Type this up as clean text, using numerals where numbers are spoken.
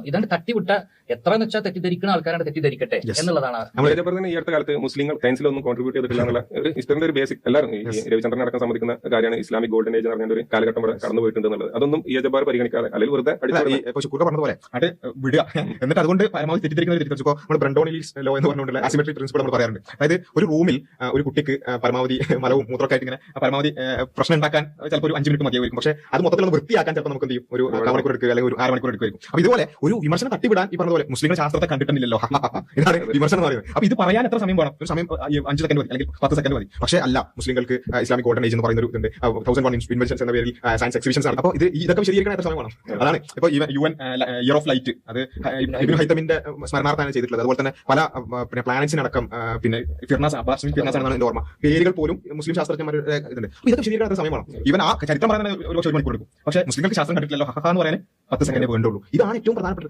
ഇതാണ് തട്ടിവിട്ട എത്രയെന്ന് വെച്ചാൽ തെറ്റിദ്ധരിക്കുന്ന ആൾക്കാരാണ് തെറ്റിദ്ധരിക്കട്ടെ എന്നുള്ളതാണ്. ഈ അടുത്ത കാലത്ത് മുസ്ലിങ്ങൾ സയൻസിലൊന്നും കോൺട്രിബ്യൂട്ട് ചെയ്തിട്ടില്ല എന്നുള്ള ഒരു ഹിസ്റ്ററിന്റെ ഒരു ബേസിക് എല്ലാവരും ഈ രവിചന്ദ്രൻ അടക്കം സമ്മതിക്കുന്ന കാര്യമാണ്. ഇസ്ലാമിക് ഗോൾഡൻ ഏജ് എന്ന് പറഞ്ഞ ഒരു കാലഘട്ടം വരെ കടന്നു പോയിട്ടുണ്ട് എന്നുള്ളത്. അതൊന്നും ഈ ജബ്ബാർ പരിഗണിക്കാതെ അല്ലെങ്കിൽ വെറുതെ ശുക്കൂർ പറഞ്ഞതുപോലെ അത് വിടുക, എന്നിട്ട് അതുകൊണ്ട് പരമാവധി തെറ്റിദ്ധരിക്കുന്നത് തെറ്റിദ്ധരിച്ചപ്പോൾ നമ്മൾ ബ്രണ്ടോണിലീസ് ലോ എന്ന് പറഞ്ഞുകൊണ്ടുള്ള അസിമെട്രിക് പ്രിൻസിപ്പിൾ നമ്മൾ പറയാറുണ്ട്. അതായത് ഒരു റൂമിൽ ഒരു കുട്ടിക്ക് പരമാവധി മലവും മൂത്രമൊക്കെ ആയിട്ട് ഇങ്ങനെ പരമാവധി പ്രശ്നം ഉണ്ടാക്കാൻ ചിലപ്പോൾ ഒരു 5 മിനിറ്റ് മതിയായിരിക്കും. പക്ഷേ അത് മൊത്തത്തിൽ വൃത്തിയാക്കാൻ ചിലപ്പോൾ നമുക്ക് എന്ത് ചെയ്യും, ഒരു 1 മണിക്കൂർ എടുക്കുക അല്ലെങ്കിൽ ഒരു 6 മണിക്കൂർ എടുക്കുമായിരിക്കും. അപ്പൊ ഇതുപോലെ ഒരു വിമർശനം തട്ടിവിടാൻ ഈ പറഞ്ഞ പോലെ മുസ്ലിങ്ങൾ ശാസ്ത്രത്തെ കണ്ടിട്ടില്ലല്ലോ ഇതാണ് വിമർശനം എന്ന് പറയുന്നത്. അപ്പൊ ഇത് പറയാൻ എത്ര സമയം വേണം? ഒരു സമയം 5 സെക്കൻഡ് മതി അല്ലെങ്കിൽ 10 സെക്കൻഡ് മതി. പക്ഷേ അല്ല, മുസ്ലിങ്ങൾക്ക് ഇസ്ലാമിക് ഗോൾഡൻ ഏജ് എന്ന് പറയുന്ന ഒരു ഇതുണ്ട്, 1001 ഇൻവെൻഷൻസ് എന്ന പേരിൽ സയൻസ് എക്സിബിഷൻസ് ആണ്. അപ്പോൾ ഇതൊക്കെ വിശദീകരിക്കാൻ എത്ര സമയം വേണം? അതാണ് ഇപ്പൊ UN ഇയർ ഓഫ് ലൈറ്റ് അത് ഇബ്നു ഹൈതമിന്റെ സ്മരണാർത്ഥാണ് ചെയ്തിട്ടുള്ളത്. അതുപോലെ തന്നെ പല പിന്നെ പ്ലാനറ്റ്സിനടക്കം പിന്നെ ഫിർനാസ് എന്നാണ് എന്റെ ഓർമ്മ, പേരുകൾ പോലും മുസ്ലിം ശാസ്ത്രജ്ഞന്മാരുടെ ഇതുണ്ട്. അപ്പൊ ഇതൊക്കെ വിശദീകരിക്കാൻ എത്ര സമയം വേണം? ഇവൻ ആ ചരിത്രം പറയുന്നത് ഒരു 1 മണിക്കൂർ എടുക്കും. പക്ഷേ മുസ്ലിങ്ങൾക്ക് ശാസ്ത്രം കണ്ടിട്ടില്ലല്ലോ എന്ന് പറയാൻ 10 സെക്കൻഡേ വേണ്ടുള്ളൂ. ഇതാണ് ഏറ്റവും പ്രധാനപ്പെട്ട